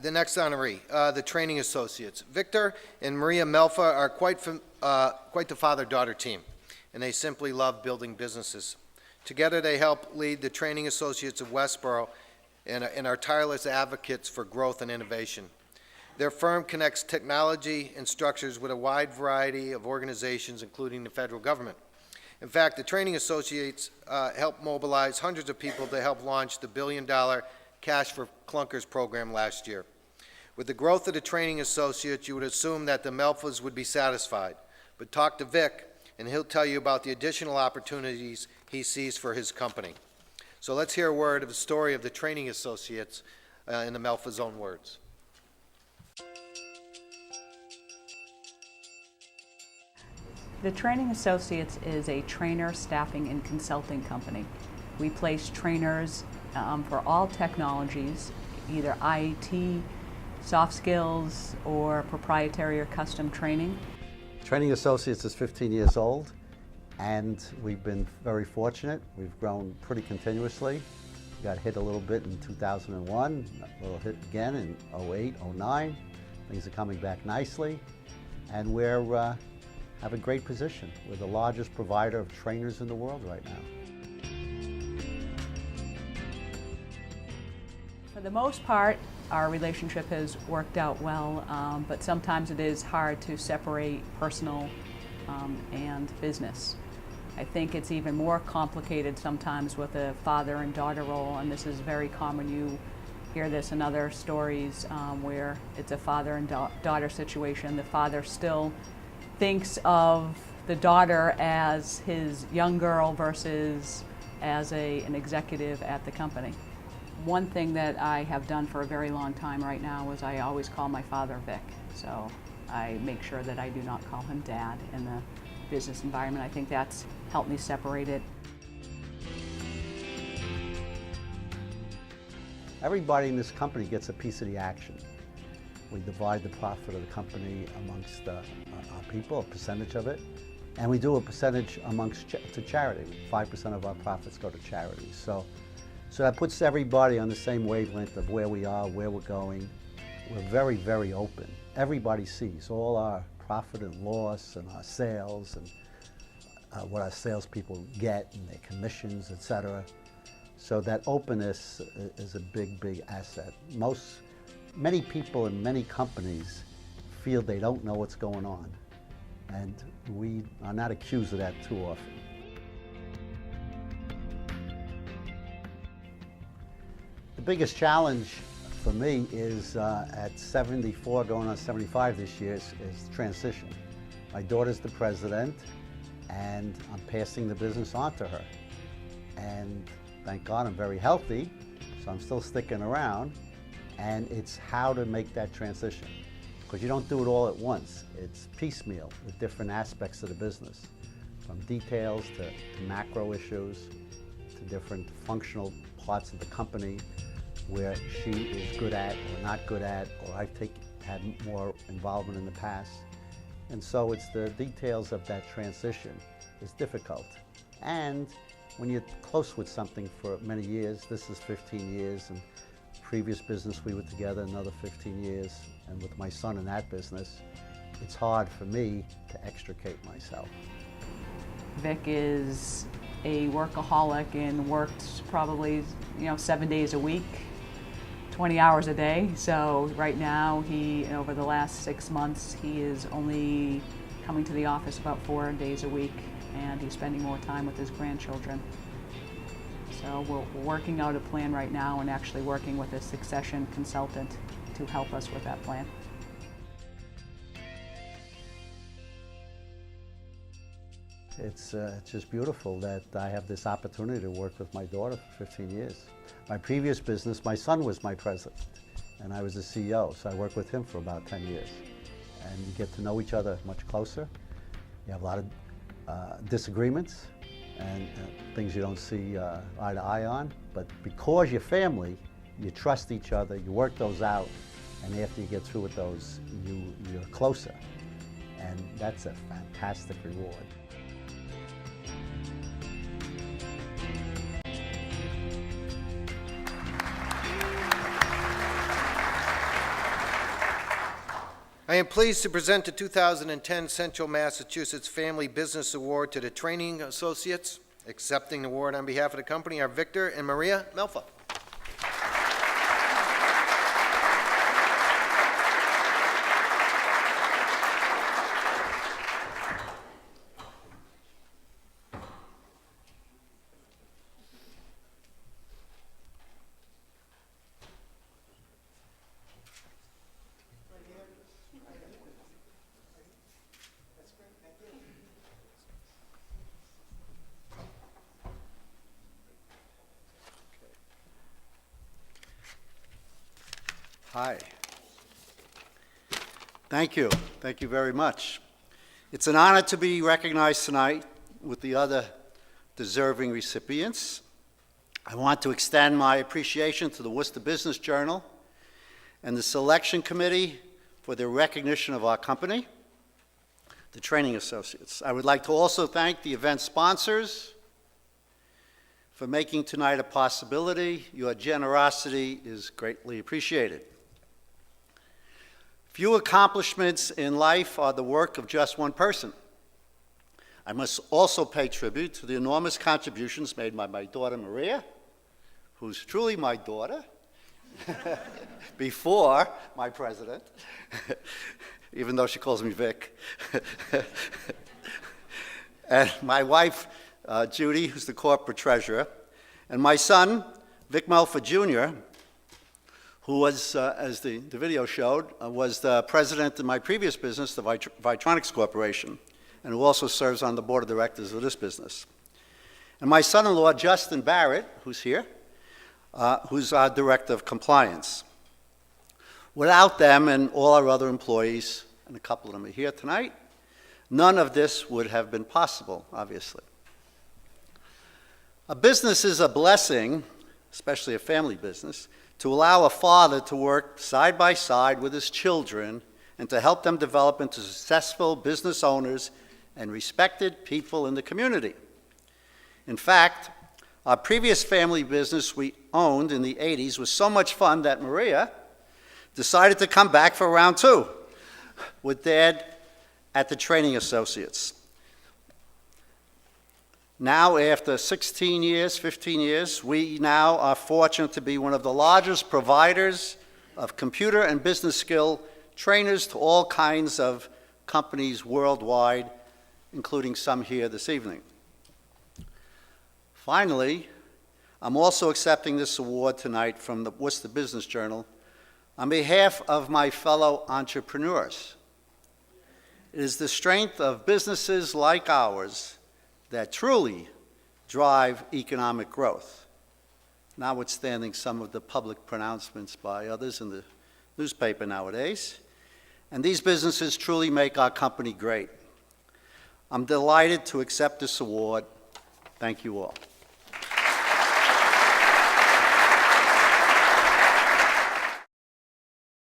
The next honoree, the Training Associates. Victor and Maria Melfa are quite the father-daughter team, and they simply love building businesses. Together, they help lead the Training Associates of Westboro and are tireless advocates for growth and innovation. Their firm connects technology and structures with a wide variety of organizations, including the federal government. In fact, the Training Associates helped mobilize hundreds of people to help launch the billion-dollar Cash for Clunkers program last year. With the growth of the Training Associates, you would assume that the Melfas would be satisfied. But talk to Vic, and he'll tell you about the additional opportunities he sees for his company. So let's hear a word of the story of the Training Associates in the Melfa's own words. The Training Associates is a trainer, staffing, and consulting company. We place trainers for all technologies, either IT, soft skills, or proprietary or custom training. Training Associates is 15 years old, and we've been very fortunate. We've grown pretty continuously. We got hit a little bit in 2001, a little hit again in 08, 09. Things are coming back nicely, and we're have a great position. We're the largest provider of trainers in the world right now. For the most part, our relationship has worked out well, but sometimes it is hard to separate personal and business. I think it's even more complicated sometimes with a father and daughter role, and this is very common. You hear this in other stories where it's a father and daughter situation. The father still thinks of the daughter as his young girl versus as an executive at the company. One thing that I have done for a very long time right now is I always call my father Vic. So I make sure that I do not call him Dad in the business environment. I think that's helped me separate it. Everybody in this company gets a piece of the action. We divide the profit of the company amongst our people, a percentage of it, and we do a percentage amongst to charity. 5% of our profits go to charity. So that puts everybody on the same wavelength of where we are, where we're going. We're very, very open. Everybody sees all our profit and loss and our sales and what our salespeople get and their commissions, etc. So that openness is a big, big asset. Many people in many companies feel they don't know what's going on, and we are not accused of that too often. The biggest challenge for me is at 74, going on 75 this year, is transition. My daughter's the president, and I'm passing the business on to her. And thank God I'm very healthy, so I'm still sticking around. And it's how to make that transition, because you don't do it all at once. It's piecemeal with different aspects of the business, from details to macro issues to different functional parts of the company where she is good at or not good at, or I've had more involvement in the past. And so it's the details of that transition is difficult. And when you're close with something for many years, this is 15 years, and previous business we were together another 15 years, and with my son in that business, it's hard for me to extricate myself. Vic is a workaholic and worked probably 7 days a week, 20 hours a day. So right now, over the last 6 months, he is only coming to the office about 4 days a week, and he's spending more time with his grandchildren. So we're working out a plan right now and actually working with a succession consultant to help us with that plan. It's just beautiful that I have this opportunity to work with my daughter for 15 years. My previous business, my son was my president, and I was the CEO, so I worked with him for about 10 years. And you get to know each other much closer. You have a lot of disagreements and things you don't see eye to eye on, but because you're family, you trust each other, you work those out, and after you get through with those, you're closer. And that's a fantastic reward. I am pleased to present the 2010 Central Massachusetts Family Business Award to the Training Associates. Accepting the award on behalf of the company are Victor and Maria Melfa. Hi. Thank you. Thank you very much. It's an honor to be recognized tonight with the other deserving recipients. I want to extend my appreciation to the Worcester Business Journal and the Selection Committee for their recognition of our company, the Training Associates. I would like to also thank the event sponsors for making tonight a possibility. Your generosity is greatly appreciated. Few accomplishments in life are the work of just one person. I must also pay tribute to the enormous contributions made by my daughter Maria, who's truly my daughter, before my president, even though she calls me Vic, and my wife Judy, who's the corporate treasurer, and my son, Vic Melfa Jr., who was, as the video showed, was the president of my previous business, the Vitronics Corporation, and who also serves on the board of directors of this business. And my son-in-law, Justin Barrett, who's here, who's our director of compliance. Without them and all our other employees, and a couple of them are here tonight, none of this would have been possible, obviously. A business is a blessing, especially a family business, to allow a father to work side by side with his children and to help them develop into successful business owners and respected people in the community. In fact, our previous family business we owned in the 80s was so much fun that Maria decided to come back for round two with Dad at the Training Associates. Now, after 16 years, 15 years, we now are fortunate to be one of the largest providers of computer and business skill trainers to all kinds of companies worldwide, including some here this evening. Finally, I'm also accepting this award tonight from the Worcester Business Journal on behalf of my fellow entrepreneurs. It is the strength of businesses like ours that truly drive economic growth, notwithstanding some of the public pronouncements by others in the newspaper nowadays. And these businesses truly make our company great. I'm delighted to accept this award. Thank you all.